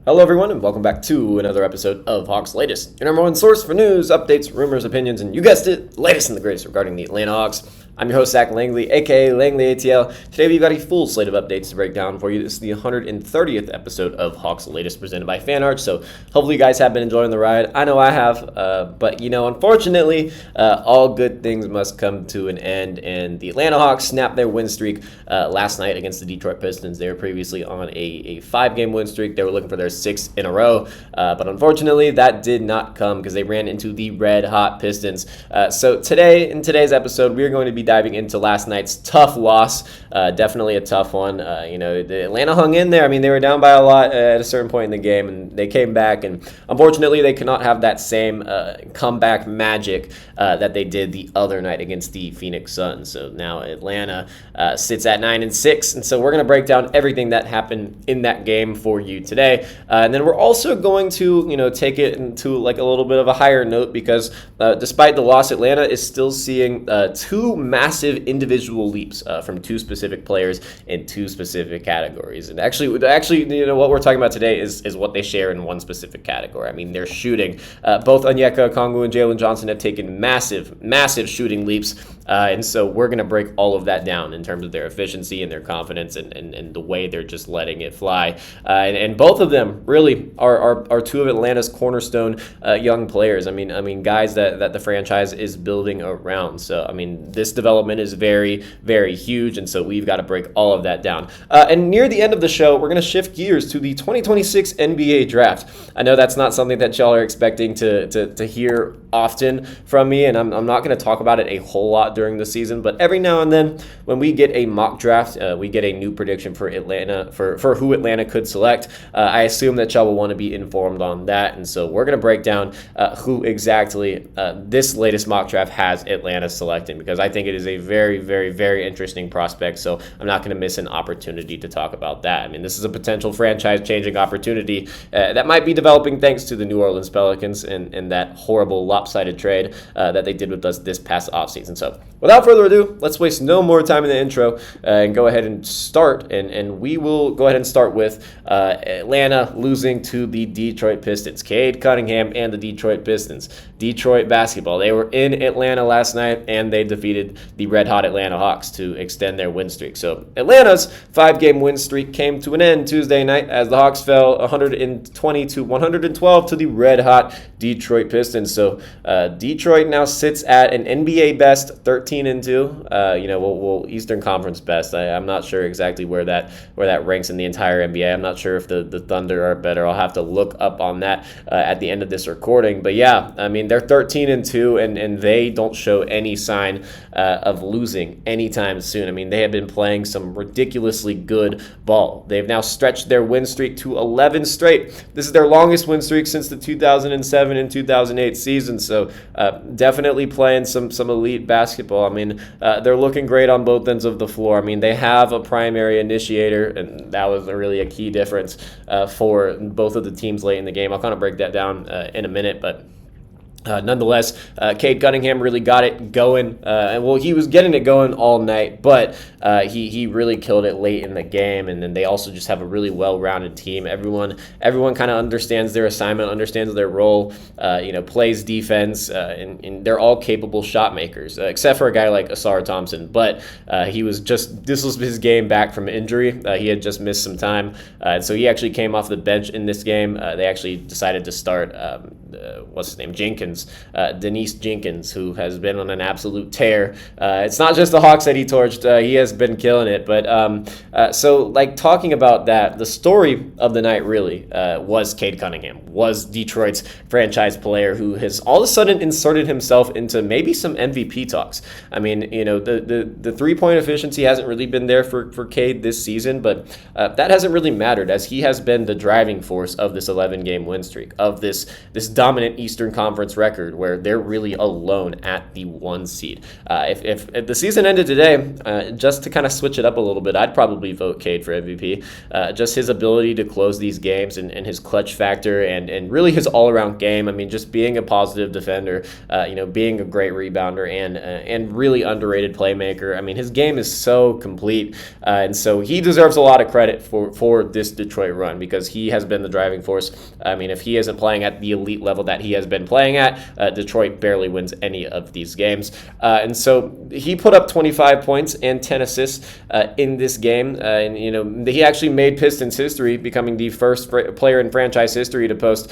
Hello everyone and welcome back to another episode of Hawks Latest, your number one source for news, updates, rumors, opinions, and you guessed it, latest and the greatest regarding the Atlanta Hawks. I'm your host, Zach Langley, aka Langley ATL. Today we've got a full slate of updates to break down for you. This is the 130th episode of Hawks Latest presented by FanArt, so hopefully you guys have been enjoying the ride. I know I have, but unfortunately, all good things must come to an end, and the Atlanta Hawks snapped their win streak last night against the Detroit Pistons. They were previously on a 5-game win streak. They were looking for their 6th in a row, but unfortunately that did not come because they ran into the red-hot Pistons. So today, in today's episode, we're going to be diving into last night's tough loss. Definitely a tough one. The Atlanta hung in there. I mean, they were down by a lot at a certain point in the game, and they came back, and unfortunately they could not have that same comeback magic that they did the other night against the Phoenix Suns. So now Atlanta sits at 9-6, and so we're going to break down everything that happened in that game for you today. And then we're also going to, take it into like a little bit of a higher note because despite the loss, Atlanta is still seeing two massive individual leaps from two specific players in two specific categories. And actually, what we're talking about today is what they share in one specific category. I mean, they're shooting. Both Onyeka Okongwu and Jalen Johnson have taken massive shooting leaps. And so we're going to break all of that down in terms of their efficiency and their confidence and the way they're just letting it fly. And both of them really are two of Atlanta's cornerstone young players. I mean, guys that the franchise is building around. So, I mean, this development is very, very huge. And so we've got to break all of that down. And near the end of the show, we're going to shift gears to the 2026 NBA draft. I know that's not something that y'all are expecting to hear often from me, and I'm not going to talk about it a whole lot during the season, but every now and then when we get a mock draft, we get a new prediction for Atlanta, for who Atlanta could select. I assume that y'all will want to be informed on that, and so we're going to break down who exactly this latest mock draft has Atlanta selecting, because I think it is a very, very, very interesting prospect, so I'm not going to miss an opportunity to talk about that. I mean, this is a potential franchise-changing opportunity that might be developing thanks to the New Orleans Pelicans and that horrible lopsided trade that they did with us this past offseason. So without further ado, let's waste no more time in the intro and go ahead and start. And we will go ahead and start with Atlanta losing to the Detroit Pistons. Cade Cunningham and the Detroit Pistons. Detroit basketball. They were in Atlanta last night, and they defeated the red-hot Atlanta Hawks to extend their win streak. So Atlanta's 5-game win streak came to an end Tuesday night as the Hawks fell 120 to 112 to the red-hot Detroit Pistons. So Detroit now sits at an NBA best 13-2. Well, Eastern Conference best. I'm not sure exactly where that ranks in the entire NBA. I'm not sure if the Thunder are better. I'll have to look up on that at the end of this recording. But yeah, I mean, they're 13-2, and they don't show any sign of losing anytime soon. I mean, they have been playing some ridiculously good ball. They've now stretched their win streak to 11 straight. This is their longest win streak since the 2007 and 2008 season. So definitely playing some elite basketball. I mean, they're looking great on both ends of the floor. I mean, they have a primary initiator, and that was really a key difference for both of the teams late in the game. I'll kind of break that down in a minute, but nonetheless, Cade Cunningham really got it going. He was getting it going all night, but he really killed it late in the game. And then they also just have a really well-rounded team. Everyone kind of understands their assignment, understands their role, plays defense, and they're all capable shot makers, except for a guy like Asar Thompson. But this was his game back from injury. He had just missed some time, and so he actually came off the bench in this game. They actually decided to start Denise Jenkins, who has been on an absolute tear. It's not just the Hawks that he torched. He has been killing it. But talking about that, the story of the night really was Cade Cunningham, was Detroit's franchise player who has all of a sudden inserted himself into maybe some MVP talks. I mean, the three-point efficiency hasn't really been there for Cade this season, but that hasn't really mattered as he has been the driving force of this 11-game win streak, of this dominant Eastern Conference record where they're really alone at the 1 seed. If the season ended today, just to kind of switch it up a little bit, I'd probably vote Cade for MVP. Just his ability to close these games and his clutch factor and really his all-around game. I mean, just being a positive defender, being a great rebounder and really underrated playmaker. I mean, his game is so complete, and so he deserves a lot of credit for this Detroit run because he has been the driving force. I mean, if he isn't playing at the elite level that he has been playing at, Detroit barely wins any of these games. And so he put up 25 points and 10 assists in this game. He actually made Pistons history, becoming the first player in franchise history to post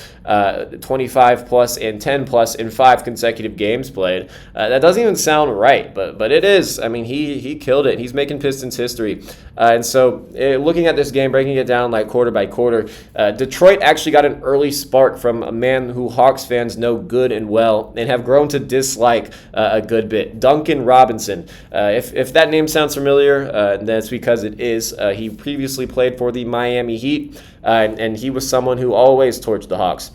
25 plus and 10 plus in 5 consecutive games played. That doesn't even sound right, but it is. I mean, he killed it. He's making Pistons history. And so looking at this game, breaking it down like quarter by quarter, Detroit actually got an early spark from a man who Hawks fans know good and well and have grown to dislike a good bit, Duncan Robinson. If that name sounds familiar, that's because it is. He previously played for the Miami Heat, and he was someone who always torched the Hawks.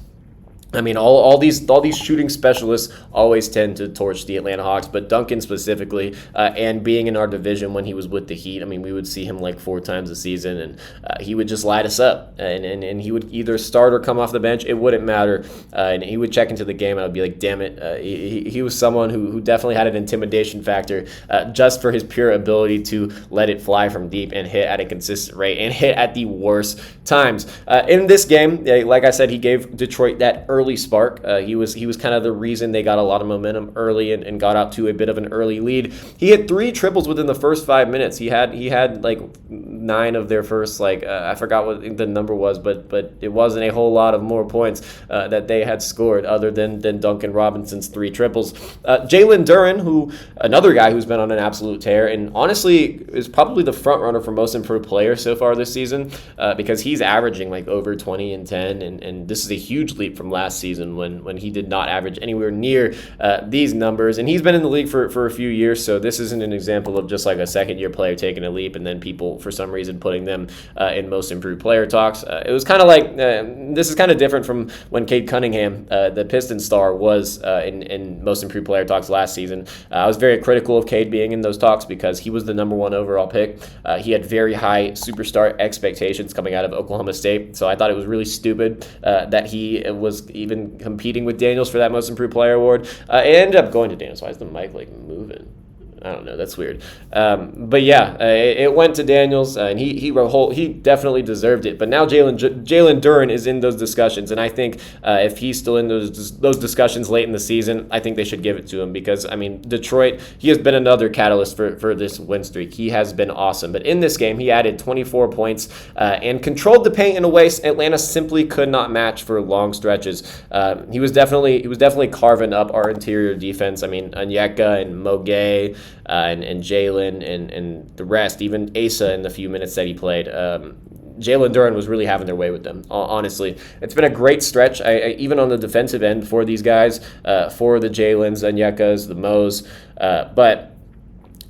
I mean, all these shooting specialists always tend to torch the Atlanta Hawks, but Duncan specifically, and being in our division when he was with the Heat, I mean, we would see him like 4 times a season, and he would just light us up, and he would either start or come off the bench. It wouldn't matter, and he would check into the game, and I'd be like, damn it. He was someone who definitely had an intimidation factor just for his pure ability to let it fly from deep and hit at a consistent rate and hit at the worst times. In this game, like I said, he gave Detroit that early spark. He was kind of the reason they got a lot of momentum early and got out to a bit of an early lead. He hit 3 triples within the first 5 minutes. He had like 9 of their first, I forgot what the number was, but it wasn't a whole lot of more points that they had scored other than Duncan Robinson's 3 triples. Jalen Duren, another guy who's been on an absolute tear and honestly is probably the front runner for most improved player so far this season because he's averaging like over 20 and 10, and this is a huge leap from last season when he did not average anywhere near these numbers, and he's been in the league for a few years, so this isn't an example of just like a second-year player taking a leap and then people for some reason putting them in most improved player talks. It was kind of like this is kind of different from when Cade Cunningham, the Pistons star, was in most improved player talks last season. I was very critical of Cade being in those talks because he was the number 1 overall pick. He had very high superstar expectations coming out of Oklahoma State, so I thought it was really stupid that he was even competing with Daniels for that most improved player award. It ended up going to Daniels. Why is the mic moving? I don't know. That's weird. But yeah, it went to Daniels, and he definitely deserved it. But now Jalen Duren is in those discussions, and I think if he's still in those discussions late in the season, I think they should give it to him because, I mean, Detroit, he has been another catalyst for this win streak. He has been awesome. But in this game, he added 24 points and controlled the paint in a way Atlanta simply could not match for long stretches. He was definitely carving up our interior defense. I mean, Onyeka and Mogay, and Jalen and the rest, even Asa in the few minutes that he played. Jalen Duren was really having their way with them, honestly. It's been a great stretch, even on the defensive end for these guys, for the Jalens, Onyekas, the Mos, but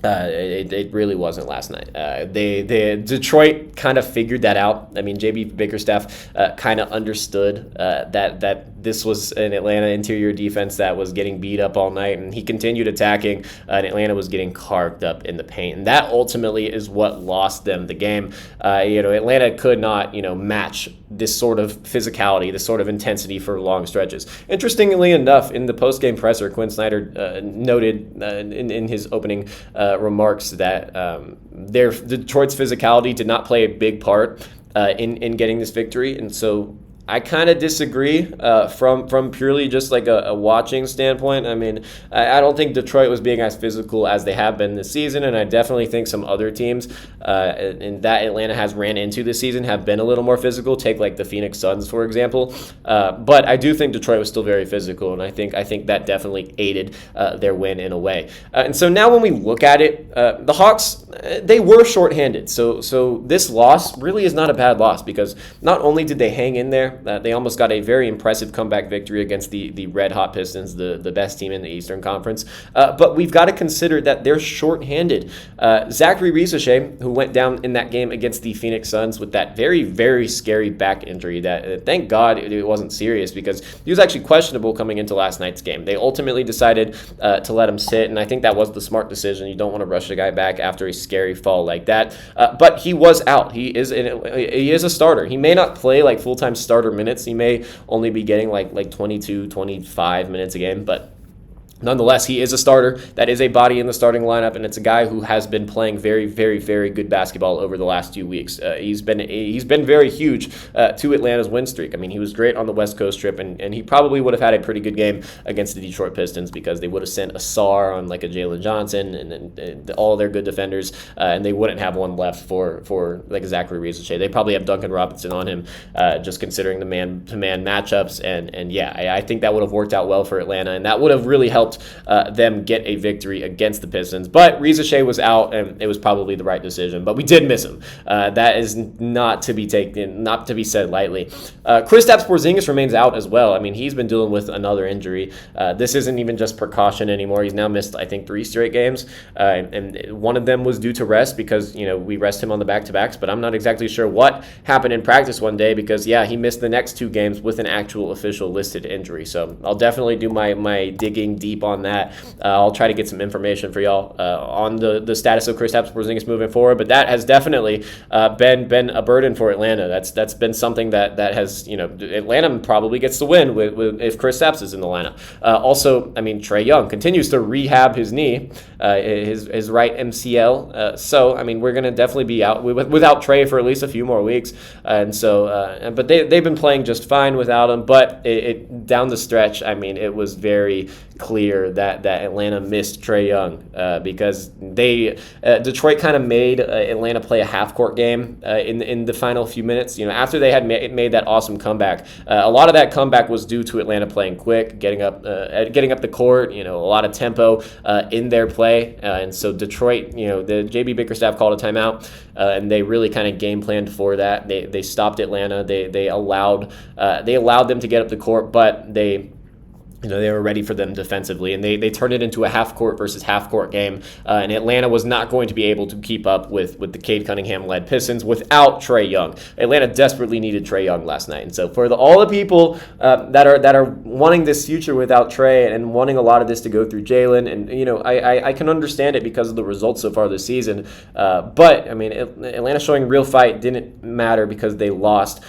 it really wasn't last night. Detroit kind of figured that out. I mean, JB Bickerstaff kind of understood that this was an Atlanta interior defense that was getting beat up all night, and he continued attacking, and Atlanta was getting carved up in the paint. And that ultimately is what lost them the game. Atlanta could not, match this sort of physicality, this sort of intensity for long stretches. Interestingly enough, in the post-game presser, Quinn Snyder noted in his opening remarks that Detroit's physicality did not play a big part in getting this victory, and so I kind of disagree from purely just like a watching standpoint. I mean, I don't think Detroit was being as physical as they have been this season, and I definitely think some other teams and that Atlanta has ran into this season have been a little more physical. Take like the Phoenix Suns, for example. But I do think Detroit was still very physical, and I think that definitely aided their win in a way. And so now when we look at it, the Hawks, they were shorthanded. So this loss really is not a bad loss because not only did they hang in there, there. They almost got a very impressive comeback victory against the red-hot Pistons, the best team in the Eastern Conference. But we've got to consider that they're shorthanded. Zachary Risacher, who went down in that game against the Phoenix Suns with that very, very scary back injury that, thank God, it wasn't serious because he was actually questionable coming into last night's game. They ultimately decided to let him sit, and I think that was the smart decision. You don't want to rush a guy back after a scary fall like that. But he was out. He is a starter. He may not play like full-time starter minutes. He may only be getting like 22, 25 minutes a game, but nonetheless, he is a starter. That is a body in the starting lineup, and it's a guy who has been playing very, very, very good basketball over the last few weeks. He's been very huge to Atlanta's win streak. I mean, he was great on the West Coast trip, and he probably would have had a pretty good game against the Detroit Pistons because they would have sent a Sar on like a Jalen Johnson and all their good defenders, and they wouldn't have one left for like Zachary Risacher. They probably have Duncan Robinson on him, just considering the man-to-man matchups, and yeah, I think that would have worked out well for Atlanta, and that would have really helped them get a victory against the Pistons. But Risacher was out, and it was probably the right decision. But we did miss him. That is not to be said lightly. Kristaps Porzingis remains out as well. I mean, he's been dealing with another injury. This isn't even just precaution anymore. He's now missed, I think, 3 straight games, and one of them was due to rest because we rest him on the back-to-backs. But I'm not exactly sure what happened in practice one day because he missed the next 2 games with an actual official listed injury. So I'll definitely do my digging deep on that. I'll try to get some information for y'all on the status of Kristaps Porzingis moving forward, but that has definitely been a burden for Atlanta. That's been something that has, Atlanta probably gets the win if Kristaps is in the lineup. Also, I mean, Trae Young continues to rehab his knee, his right MCL. So, I mean, we're going to definitely be out without Trae for at least a few more weeks. And so, but they've been playing just fine without him, but down the stretch, I mean, it was very clear that Atlanta missed Trae Young because Detroit kind of made Atlanta play a half-court game in the final few minutes. After they had made that awesome comeback, a lot of that comeback was due to Atlanta playing quick, getting up the court. A lot of tempo in their play, and so Detroit, the JB Bickerstaff called a timeout, and they really kind of game planned for that. They stopped Atlanta. They allowed them to get up the court, but they were ready for them defensively, and they turned it into a half-court versus half-court game, and Atlanta was not going to be able to keep up with the Cade Cunningham-led Pistons without Trae Young. Atlanta desperately needed Trae Young last night, and so for all the people that are wanting this future without Trae and wanting a lot of this to go through Jalen, and I can understand it because of the results so far this season, but I mean Atlanta showing real fight didn't matter because they lost,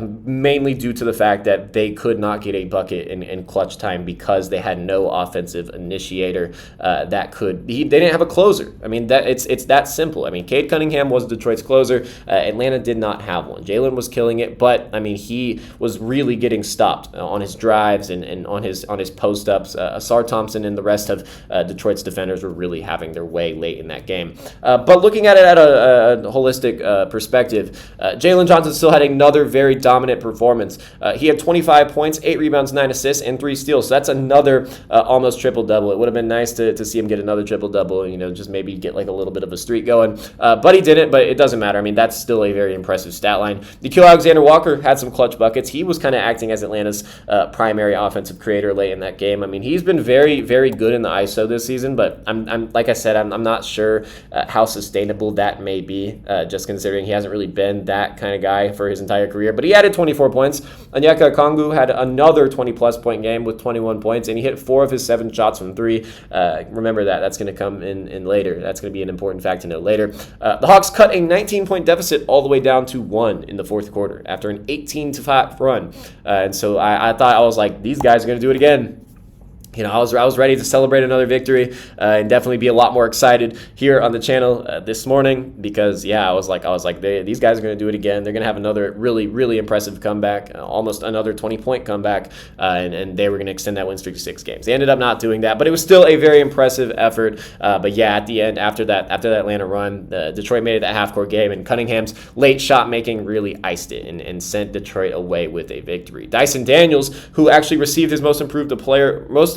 mainly due to the fact that they could not get a bucket in clutch time because they had no offensive initiator they didn't have a closer. I mean, it's that simple. I mean, Cade Cunningham was Detroit's closer. Atlanta did not have one. Jalen was killing it, but I mean, he was really getting stopped on his drives and on his post ups. Asar Thompson and the rest of Detroit's defenders were really having their way late in that game. But looking at it at a holistic perspective, Jalen Johnson still had another very dominant performance. He had 25 points, 8 rebounds, 9 assists, and 3 steals. So that's another almost triple-double. It would have been nice to see him get another triple-double, just maybe get like a little bit of a streak going. But he didn't, but it doesn't matter. I mean, that's still a very impressive stat line. Nikhil Alexander-Walker had some clutch buckets. He was kind of acting as Atlanta's primary offensive creator late in that game. I mean, he's been very, very good in the ISO this season, but I'm like I said, I'm not sure how sustainable that may be, just considering he hasn't really been that kind of guy for his entire career. But he added 24 points. Onyeka Okongwu had another 20-plus point game with 21 points, and he hit 4 of his 7 shots from 3. Remember that's going to come in later. That's going to be an important fact to know later. The Hawks cut a 19-point deficit all the way down to 1 in the fourth quarter after an 18-5 run. And so I thought, I was like, these guys are going to do it again. I was ready to celebrate another victory and definitely be a lot more excited here on the channel this morning because, I was like, these guys are going to do it again. They're going to have another really, really impressive comeback, almost another 20-point comeback, and they were going to extend that win streak to 6 games. They ended up not doing that, but it was still a very impressive effort. But at the end, after that Atlanta run, Detroit made it that half-court game, and Cunningham's late shot making really iced it and sent Detroit away with a victory. Dyson Daniels, who actually received his most improved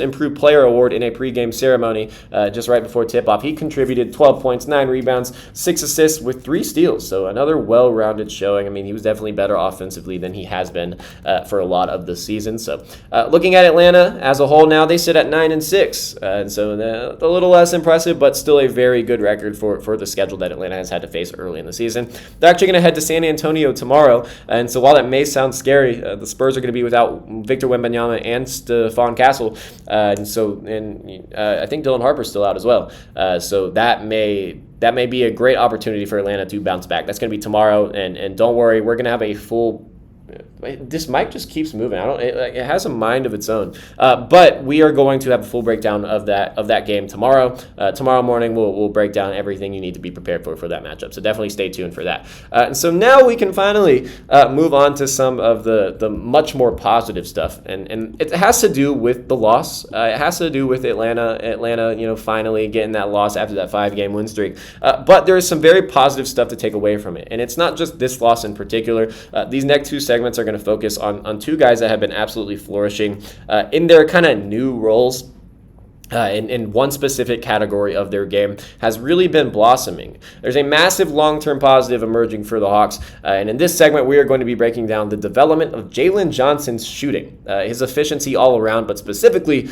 Improved Player award in a pregame ceremony just right before tip-off. He contributed 12 points, 9 rebounds, 6 assists with 3 steals. So another well-rounded showing. I mean, he was definitely better offensively than he has been for a lot of the season. So looking at Atlanta as a whole now, they sit at 9-6. And so a little less impressive, but still a very good record for the schedule that Atlanta has had to face early in the season. They're actually going to head to San Antonio tomorrow. And so while that may sound scary, the Spurs are going to be without Victor Wembanyama and Stephon Castle. I think Dylan Harper's still out as well. So that may be a great opportunity for Atlanta to bounce back. That's going to be tomorrow, and don't worry, we're going to have a full. This mic just keeps moving. It has a mind of its own. But we are going to have a full breakdown of that game tomorrow. Tomorrow morning, we'll break down everything you need to be prepared for that matchup. So definitely stay tuned for that. And so now we can finally move on to some of the much more positive stuff, and it has to do with the loss. It has to do with Atlanta. Atlanta, finally getting that loss after that 5-game win streak. But there is some very positive stuff to take away from it, and it's not just this loss in particular. These next 2 segments are going to focus on 2 guys that have been absolutely flourishing in their kind of new roles. In one specific category of their game has really been blossoming. There's a massive long-term positive emerging for the Hawks, and in this segment we are going to be breaking down the development of Jalen Johnson's shooting, his efficiency all around, but specifically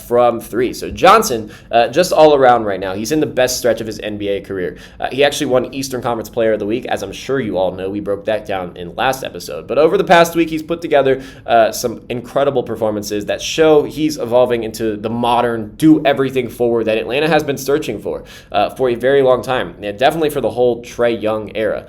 from 3. So Johnson, just all around right now, he's in the best stretch of his NBA career. He actually won Eastern Conference Player of the Week, as I'm sure you all know. We broke that down in last episode. But over the past week, he's put together some incredible performances that show he's evolving into the modern do everything forward that Atlanta has been searching for a very long time. Yeah, definitely for the whole Trae Young era.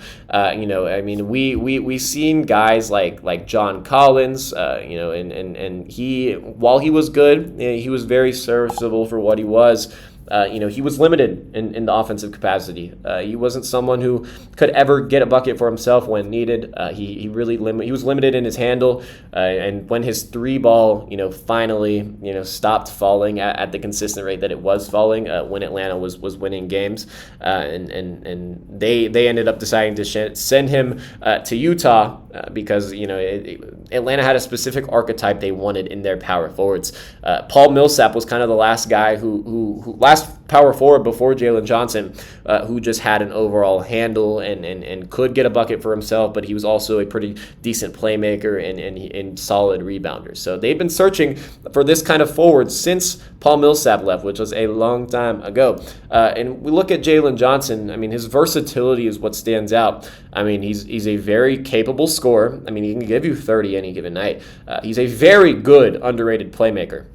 We've seen guys like John Collins, and he, while he was good, he was very serviceable for what he was. He was limited in the offensive capacity. He wasn't someone who could ever get a bucket for himself when needed. He was limited in his handle, and when his 3-ball, finally, stopped falling at the consistent rate that it was falling when Atlanta was winning games, and they ended up deciding to send him to Utah because Atlanta had a specific archetype they wanted in their power forwards. Paul Millsap was kind of the last guy who last power forward before Jalen Johnson, who just had an overall handle and could get a bucket for himself, but he was also a pretty decent playmaker and solid rebounder. So they've been searching for this kind of forward since Paul Millsap left, which was a long time ago. And we look at Jalen Johnson. I mean, his versatility is what stands out. I mean, he's a very capable scorer. I mean, he can give you 30 any given night. He's a very good, underrated playmaker.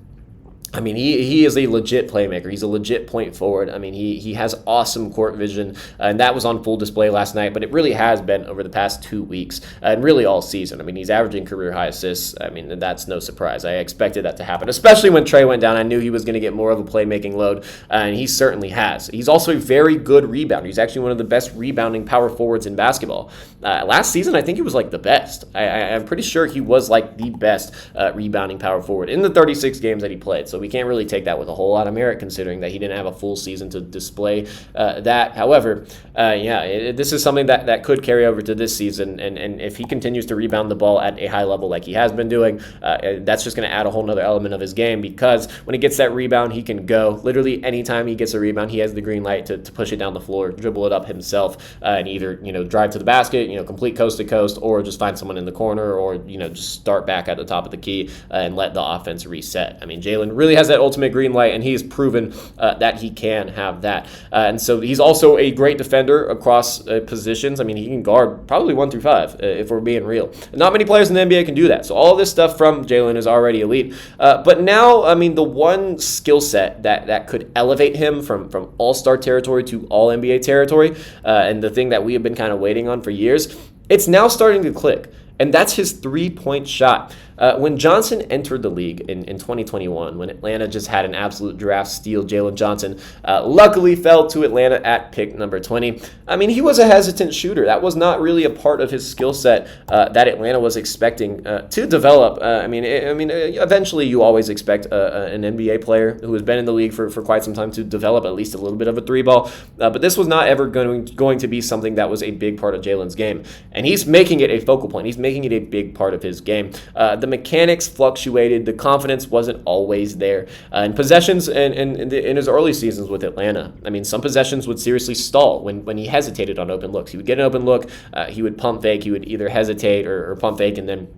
I mean, he is a legit playmaker. He's a legit point forward. I mean, he has awesome court vision, and that was on full display last night, but it really has been over the past 2 weeks, and really all season. I mean, he's averaging career-high assists. I mean, that's no surprise. I expected that to happen, especially when Trae went down. I knew he was going to get more of a playmaking load, and he certainly has. He's also a very good rebounder. He's actually one of the best rebounding power forwards in basketball. Last season, I think he was like the best. I'm pretty sure he was like the best rebounding power forward in the 36 games that he played, so we can't really take that with a whole lot of merit considering that he didn't have a full season to display that. However, this is something that could carry over to this season, and if he continues to rebound the ball at a high level like he has been doing, that's just going to add a whole nother element of his game, because when he gets that rebound, he can go. Literally anytime he gets a rebound, he has the green light to push it down the floor, dribble it up himself, and either drive to the basket, complete coast to coast, or just find someone in the corner, or just start back at the top of the key and let the offense reset. I mean, Jalen really has that ultimate green light, and he's proven that he can have that. And so he's also a great defender across positions. I mean, he can guard probably 1 through 5, if we're being real. Not many players in the NBA can do that. So all this stuff from Jalen is already elite. But now, I mean, the one skill set that could elevate him from all-star territory to all-NBA territory, and the thing that we have been kind of waiting on for years, it's now starting to click. And that's his 3-point shot. When Johnson entered the league in 2021, when Atlanta just had an absolute draft steal, Jalen Johnson luckily fell to Atlanta at pick number 20. I mean, he was a hesitant shooter. That was not really a part of his skill set that Atlanta was expecting to develop. Eventually you always expect an NBA player who has been in the league for quite some time to develop at least a little bit of a 3-ball. But this was not ever going to be something that was a big part of Jalen's game. And he's making it a focal point. He's making it a big part of his game. The mechanics fluctuated. The confidence wasn't always there. And possessions in his early seasons with Atlanta, I mean, some possessions would seriously stall when he hesitated on open looks. He would get an open look, he would pump fake, he would either hesitate or pump fake, and then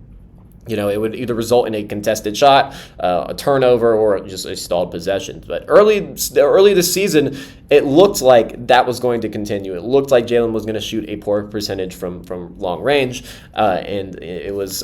it would either result in a contested shot, a turnover, or just a stalled possession. But early this season, it looked like that was going to continue. It looked like Jalen was going to shoot a poor percentage from long range, and it was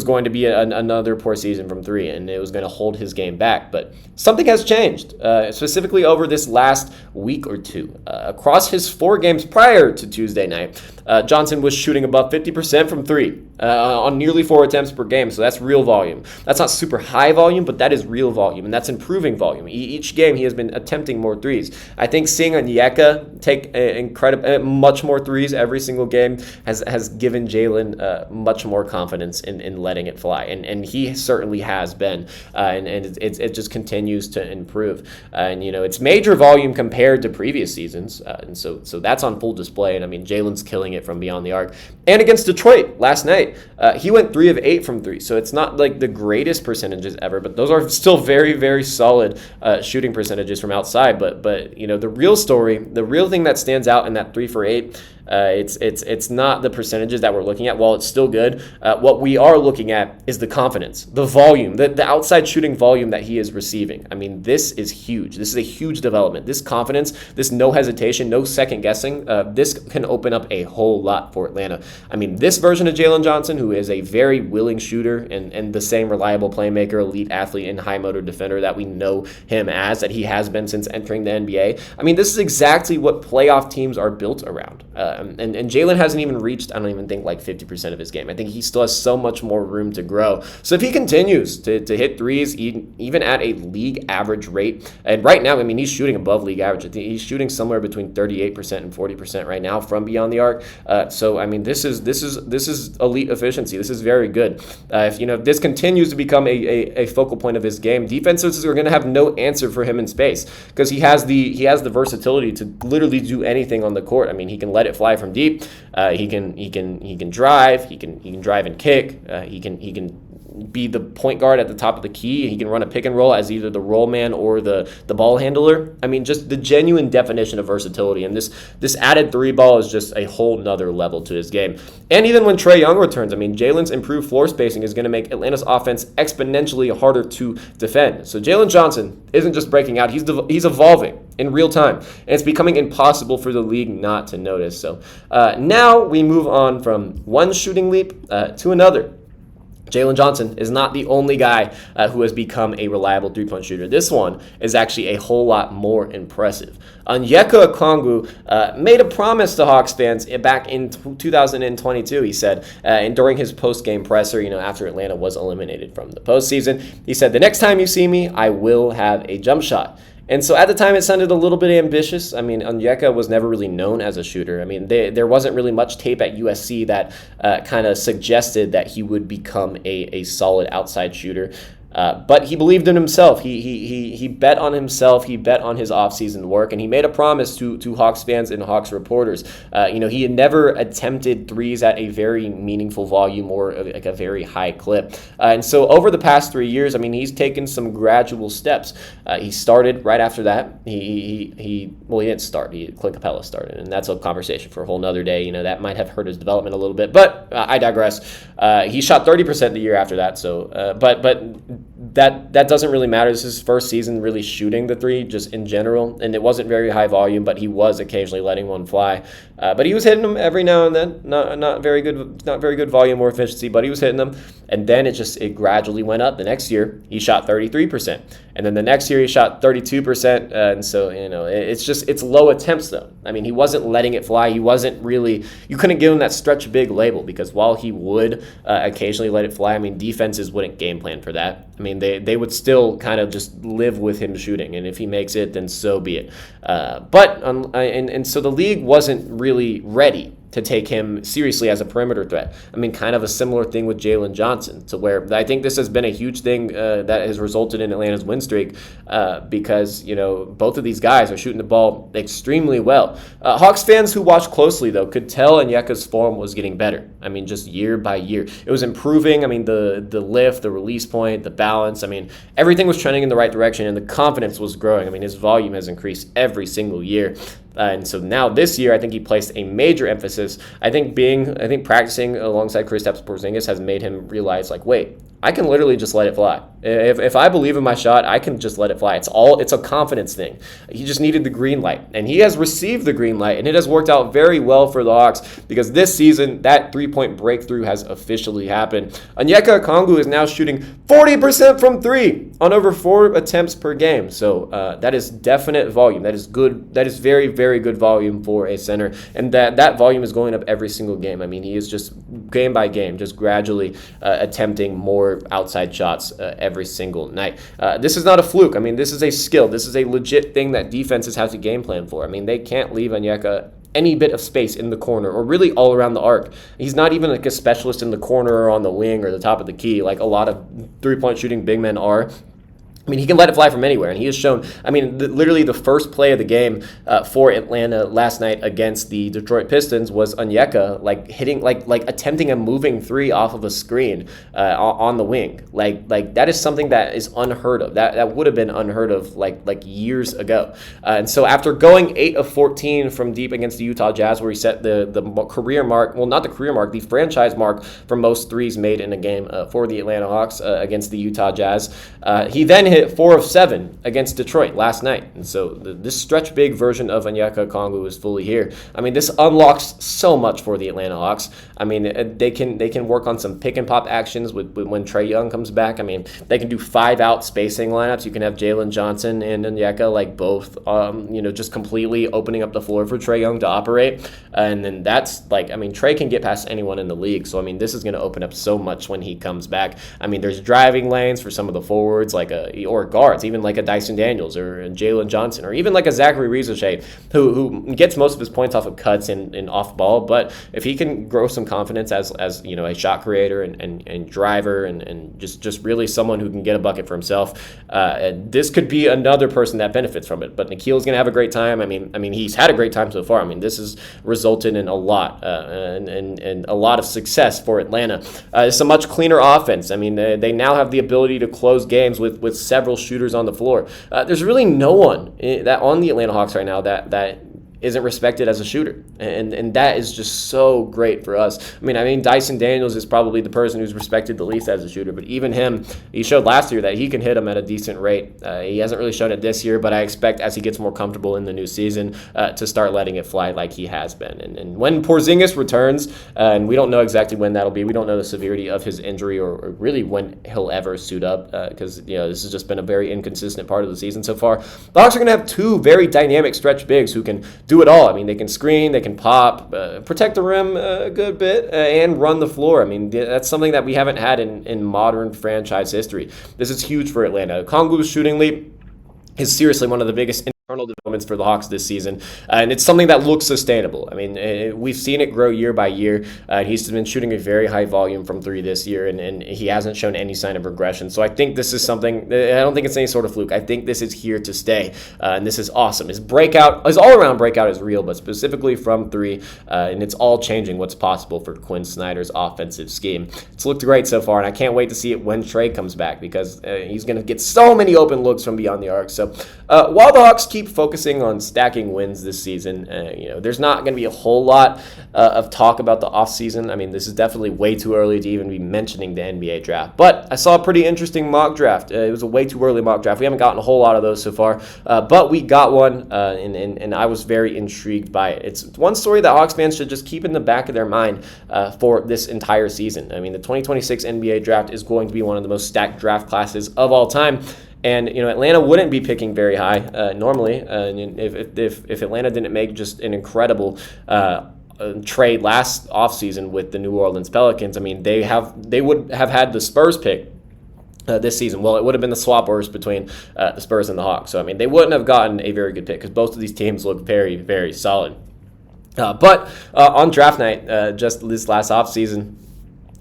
going to be another poor season from three, and it was going to hold his game back. But something has changed, specifically over this last week or two. Across his 4 games prior to Tuesday night, Johnson was shooting above 50% from three on nearly 4 attempts per game. So that's real volume. That's not super high volume, but that is real volume, and that's improving volume. Each game he has been attempting more threes. I think seeing Onyeka take much more threes every single game has given Jalen much more confidence in letting it fly, and he certainly has been, and it just continues to improve. And it's major volume compared to previous seasons, and so that's on full display. And I mean, Jalen's killing it from beyond the arc. And against Detroit last night, he went 3 of 8 from 3. So it's not like the greatest percentages ever, but those are still very, very solid shooting percentages from outside. But the real story, the real thing that stands out in that 3 for 8, it's not the percentages that we're looking at. While it's still good, what we are looking at is the confidence, the volume, the outside shooting volume that he is receiving. I mean, this is huge. This is a huge development. This confidence, this no hesitation, no second guessing, this can open up a whole lot for Atlanta. I mean, this version of Jalen Johnson, who is a very willing shooter and the same reliable playmaker, elite athlete, and high motor defender that we know him as, that he has been since entering the NBA. I mean, this is exactly what playoff teams are built around. And Jalen hasn't even reached, I don't even think, like 50% of his game. I think he still has so much more room to grow. So if he continues to hit threes, even at a league average rate, and right now, I mean, he's shooting above league average. I think he's shooting somewhere between 38% and 40% right now from beyond the arc. So I mean, this is elite efficiency. This is very good. If this continues to become a focal point of his game, defenses are going to have no answer for him in space, because he has the versatility to literally do anything on the court. I mean, he can let it fly from deep. He can drive. He can drive and kick. He can be the point guard at the top of the key. He can run a pick and roll as either the roll man or the ball handler. I mean, just the genuine definition of versatility. And this added 3 ball is just a whole nother level to his game. And even when Trae Young returns, I mean, Jalen's improved floor spacing is going to make Atlanta's offense exponentially harder to defend. So Jalen Johnson isn't just breaking out. He's evolving in real time. And it's becoming impossible for the league not to notice. So now we move on from one shooting leap to another. Jalen Johnson is not the only guy who has become a reliable three-point shooter. This one is actually a whole lot more impressive. Onyeka Okongwu made a promise to Hawks fans back in 2022, he said, and during his post-game presser, after Atlanta was eliminated from the postseason. He said, "The next time you see me, I will have a jump shot." And so at the time, it sounded a little bit ambitious. I mean, Onyeka was never really known as a shooter. I mean, there wasn't really much tape at USC that kind of suggested that he would become a solid outside shooter. But he believed in himself. He bet on himself. He bet on his offseason work, and he made a promise to Hawks fans and Hawks reporters. He had never attempted threes at a very meaningful volume or like a very high clip. And so over the past 3 years, I mean, he's taken some gradual steps. He started right after that. He didn't start. Clint Capella started, and that's a conversation for a whole nother day. That might have hurt his development a little bit, but I digress. He shot 30% the year after that. So, but that doesn't really matter. This is his first season really shooting the three just in general, and it wasn't very high volume, but he was occasionally letting one fly. But he was hitting them every now and then. Not very good volume or efficiency, but he was hitting them. And then it gradually went up. The next year he shot 33%, and then the next year he shot 32%. And so it's low attempts though. I mean, he wasn't letting it fly. He wasn't really. You couldn't give him that stretch big label, because while he would occasionally let it fly, I mean, defenses wouldn't game plan for that. I mean, they would still kind of just live with him shooting, and if he makes it, then so be it. So the league wasn't really ready to take him seriously as a perimeter threat. I mean, kind of a similar thing with Jalen Johnson, to where I think this has been a huge thing that has resulted in Atlanta's win streak because, both of these guys are shooting the ball extremely well. Hawks fans who watch closely, though, could tell Onyeka's form was getting better. I mean, just year by year. It was improving. I mean, the lift, the release point, the balance. I mean, everything was trending in the right direction, and the confidence was growing. I mean, his volume has increased every single year. And so now this year, I think he placed a major emphasis. I think practicing alongside Kristaps Porzingis has made him realize, like, wait, I can literally just let it fly. If I believe in my shot, I can just let it fly. It's a confidence thing. He just needed the green light, and he has received the green light, and it has worked out very well for the Hawks because this season, that three-point breakthrough has officially happened. Onyeka Okongwu is now shooting 40% from three on over 4 attempts per game. So that is definite volume. That is good. That is very, very good volume for a center, and that volume is going up every single game. I mean, he is just game by game, just gradually attempting more outside shots every single night. This is not a fluke. I mean, this is a skill. This is a legit thing that defenses have to game plan for. I mean, they can't leave Onyeka any bit of space in the corner or really all around the arc. He's not even like a specialist in the corner or on the wing or the top of the key like a lot of three-point shooting big men are. I mean, he can let it fly from anywhere, and he has shown, I mean, literally the first play of the game for Atlanta last night against the Detroit Pistons was Onyeka, like, hitting, like attempting a moving three off of a screen on the wing. Like that is something that is unheard of. That would have been unheard of, like years ago. And so after going 8 of 14 from deep against the Utah Jazz, where he set the career mark, well, not the career mark, the franchise mark for most threes made in a game for the Atlanta Hawks against the Utah Jazz, he then hit 4 of 7 against Detroit last night. And so this stretch big version of Onyeka Okongwu is fully here. I mean, this unlocks so much for the Atlanta Hawks. I mean, they can work on some pick and pop actions when Trae Young comes back. I mean, they can do 5-out spacing lineups. You can have Jalen Johnson and Onyeka like both, just completely opening up the floor for Trae Young to operate. And then that's like, I mean, Trae can get past anyone in the league. So, I mean, this is going to open up so much when he comes back. I mean, there's driving lanes for some of the forwards, or guards, even like a Dyson Daniels or a Jalen Johnson, or even like a Zachary Rizochet, who gets most of his points off of cuts and off ball. But if he can grow some confidence as a shot creator and driver and just really someone who can get a bucket for himself, this could be another person that benefits from it. But Nikhil's going to have a great time. I mean, he's had a great time so far. I mean, this has resulted in a lot and a lot of success for Atlanta. It's a much cleaner offense. I mean, they now have the ability to close games with several shooters on the floor. There's really no one that on the Atlanta Hawks right now that isn't respected as a shooter, and that is just so great for us. I mean, Dyson Daniels is probably the person who's respected the least as a shooter, but even him, he showed last year that he can hit them at a decent rate. He hasn't really shown it this year, but I expect as he gets more comfortable in the new season to start letting it fly like he has been. And when Porzingis returns, and we don't know exactly when that'll be, we don't know the severity of his injury or really when he'll ever suit up, because this has just been a very inconsistent part of the season so far. The Hawks are going to have 2 very dynamic stretch bigs who can do it all. I mean, they can screen, they can pop, protect the rim a good bit, and run the floor. I mean, that's something that we haven't had in modern franchise history. This is huge for Atlanta. Okongwu's shooting leap is seriously one of the biggest internal developments for the Hawks this season, and it's something that looks sustainable. I mean, we've seen it grow year by year. He's been shooting a very high volume from 3 this year, and he hasn't shown any sign of regression. So I think this is something, I don't think it's any sort of fluke. I think this is here to stay, and this is awesome. His all-around breakout is real, but specifically from 3, and it's all changing what's possible for Quinn Snyder's offensive scheme. It's looked great so far, and I can't wait to see it when Trae comes back, because he's going to get so many open looks from beyond the arc. So while the Hawks keep focusing on stacking wins this season, there's not going to be a whole lot of talk about the offseason. I mean, this is definitely way too early to even be mentioning the NBA draft. But I saw a pretty interesting mock draft. It was a way too early mock draft. We haven't gotten a whole lot of those so far, but we got one, and I was very intrigued by it. It's one story that Hawks fans should just keep in the back of their mind for this entire season. I mean, the 2026 NBA draft is going to be one of the most stacked draft classes of all time. And Atlanta wouldn't be picking very high normally if Atlanta didn't make just an incredible trade last offseason with the New Orleans Pelicans. I mean, they would have had the Spurs pick this season. Well, it would have been the swappers between the Spurs and the Hawks. So I mean, they wouldn't have gotten a very good pick because both of these teams look very, very solid. But on draft night, just this last offseason,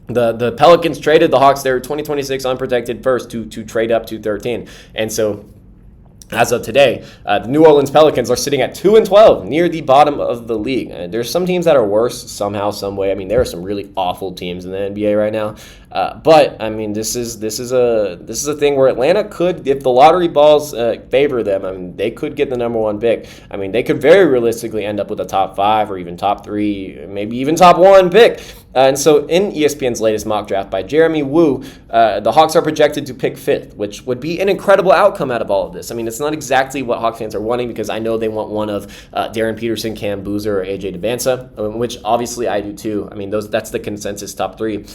the Pelicans traded the Hawks their 2026 unprotected first to trade up to 13. And so as of today, the New Orleans Pelicans are sitting at 2-12, near the bottom of the league. There's some teams that are worse somehow, some way. I mean, there are some really awful teams in the NBA right now. But I mean, this is a thing where Atlanta could, if the lottery balls favor them, I mean, they could get the number one pick. I mean, they could very realistically end up with a top 5 or even top 3, maybe even top 1 pick. And so in ESPN's latest mock draft by Jeremy Woo, the Hawks are projected to pick 5th, which would be an incredible outcome out of all of this. I mean, it's not exactly what Hawks fans are wanting, because I know they want one of Darren Peterson, Cam Boozer, or AJ DeBansa, which obviously I do too. I mean, that's the consensus top 3.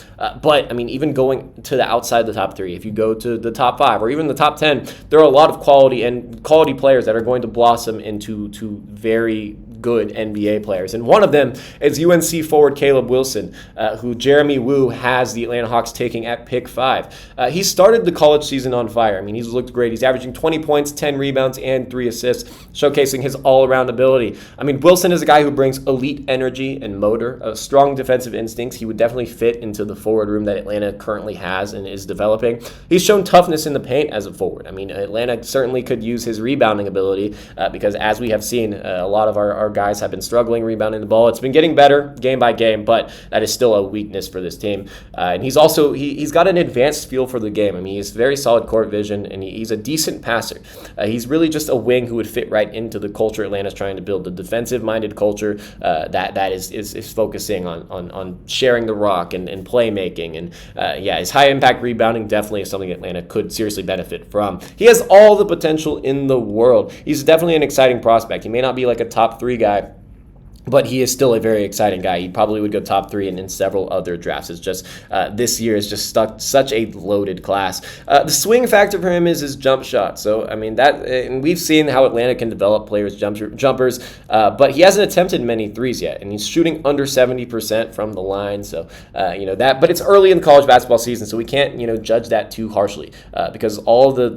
But I mean, even going to the outside the top 3, if you go to the top 5 or even the top 10, there are a lot of quality players that are going to blossom into very good NBA players. And one of them is UNC forward Caleb Wilson, who Jeremy Woo has the Atlanta Hawks taking at pick 5. He started the college season on fire. I mean, he's looked great. He's averaging 20 points, 10 rebounds, and 3 assists, showcasing his all-around ability. I mean, Wilson is a guy who brings elite energy and motor, strong defensive instincts. He would definitely fit into the forward room that Atlanta currently has and is developing. He's shown toughness in the paint as a forward. I mean, Atlanta certainly could use his rebounding ability because, as we have seen, a lot of our guys have been struggling rebounding the ball. It's been getting better game by game, but that is still a weakness for this team. And he's also he's got an advanced feel for the game. I mean, he's very solid court vision, and he's a decent passer. He's really just a wing who would fit right into the culture Atlanta's trying to build, the defensive-minded culture that is focusing on sharing the rock and playmaking. And his high-impact rebounding definitely is something Atlanta could seriously benefit from. He has all the potential in the world. He's definitely an exciting prospect. He may not be like a top 3 guy, but he is still a very exciting guy. He probably would go top 3 in several other drafts. It's just this year is just such a loaded class. The swing factor for him is his jump shot. So, I mean, and we've seen how Atlanta can develop players' jumpers, but he hasn't attempted many threes yet, and he's shooting under 70% from the line. So, but it's early in the college basketball season, so we can't, judge that too harshly because all the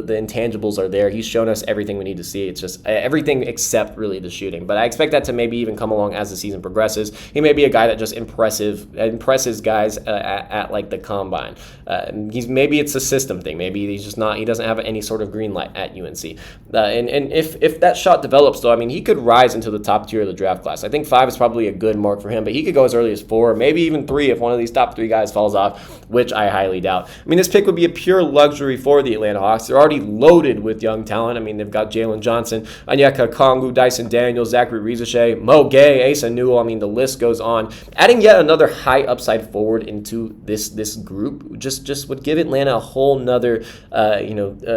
intangibles are there. He's shown us everything we need to see. It's just everything except really the shooting. But I expect that to maybe even come along as the season progresses. He may be a guy that just impresses guys at like the combine. Maybe it's a system thing. Maybe he doesn't have any sort of green light at UNC. And if that shot develops, though, I mean, he could rise into the top tier of the draft class. I think 5 is probably a good mark for him, but he could go as early as 4, maybe even 3 if one of these top 3 guys falls off, which I highly doubt. I mean, this pick would be a pure luxury for the Atlanta Hawks. They're already loaded with young talent. I mean, they've got Jalen Johnson, Onyeka Okongwu, Dyson Daniels, Zachary Rizachet, Mo Gay, Asa Newell. I mean, the list goes on. Adding yet another high upside forward into this group just would give Atlanta a whole nother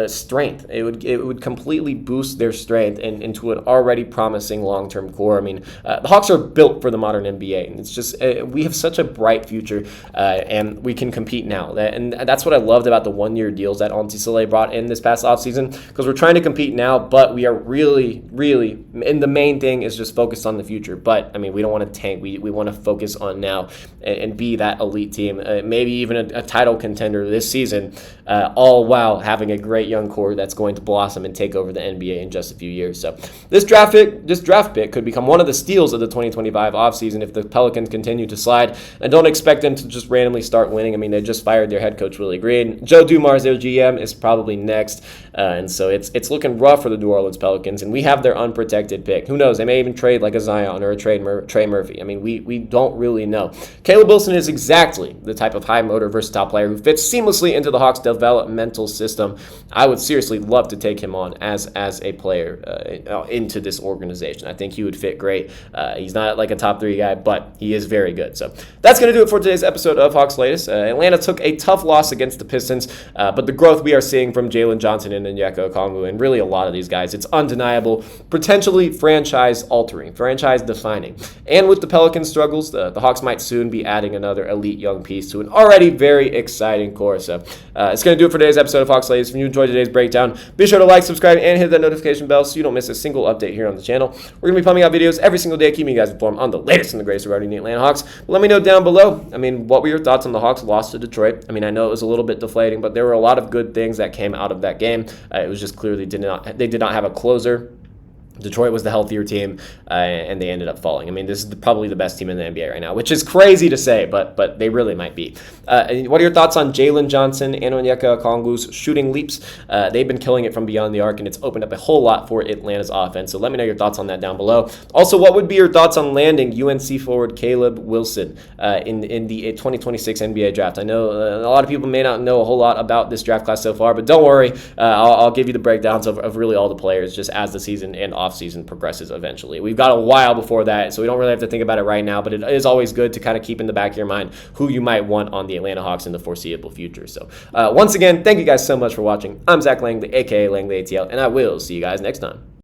strength. It would completely boost their strength and into an already promising long-term core. I mean, the Hawks are built for the modern NBA, and it's just we have such a bright future, and we can compete now. And that's what I loved about the 1-year deals that Antisole brought in this past offseason, because we're trying to compete now, but we are really, really, and the main thing is just focused on the future. But I mean, we don't want to tank. We want to focus on now and be that elite team, maybe even a title contender this season, all while having a great young core that's going to blossom and take over the NBA in just a few years. So this draft pick could become one of the steals of the 2025 offseason if the Pelicans continue to slide. And don't expect them to just randomly start winning. I mean, they just fired their head coach, Willie Green. Joe Dumars, their GM, is probably next. And so it's looking rough for the New Orleans Pelicans, and we have their unprotected pick. Who knows? They may even trade like a Zion or a Trey Murphy. I mean, we don't really know. Caleb Wilson is exactly the type of high motor, versatile player who fits seamlessly into the Hawks' developmental system. I would seriously love to take him on as a player into this organization. I think he would fit great. He's not like a top 3 guy, but he is very good. So that's going to do it for today's episode of Hawks Latest. Atlanta took a tough loss against the Pistons, but the growth we are seeing from Jalen Johnson and Onyeka Okongwu, and really a lot of these guys, it's undeniable, potentially franchise-altering, franchise-defining. And with the Pelicans' struggles, the Hawks might soon be adding another elite young piece to an already very exciting core. So it's going to do it for today's episode of Hawks Latest. If you enjoyed today's breakdown, be sure to like, subscribe, and hit that notification bell so you don't miss a single update here on the channel. We're going to be pumping out videos every single day, keeping you guys informed on the latest and the greatest regarding the Atlanta Hawks. Let me know down below. I mean, what were your thoughts on the Hawks' loss to Detroit? I mean, I know it was a little bit deflating, but there were a lot of good things that came out of that game. It was just clearly they did not have a closer Detroit was the healthier team, and they ended up falling. I mean, this is probably the best team in the NBA right now, which is crazy to say, but they really might be. What are your thoughts on Jalen Johnson and Onyeka Okongwu's shooting leaps? They've been killing it from beyond the arc, and it's opened up a whole lot for Atlanta's offense. So let me know your thoughts on that down below. Also, what would be your thoughts on landing UNC forward Caleb Wilson in the 2026 NBA draft? I know a lot of people may not know a whole lot about this draft class so far, but don't worry. I'll give you the breakdowns of really all the players just as the season and off-season progresses eventually. We've got a while before that, so we don't really have to think about it right now, but it is always good to kind of keep in the back of your mind who you might want on the Atlanta Hawks in the foreseeable future. So once again, thank you guys so much for watching. I'm Zach Langley, aka Langley ATL, and I will see you guys next time.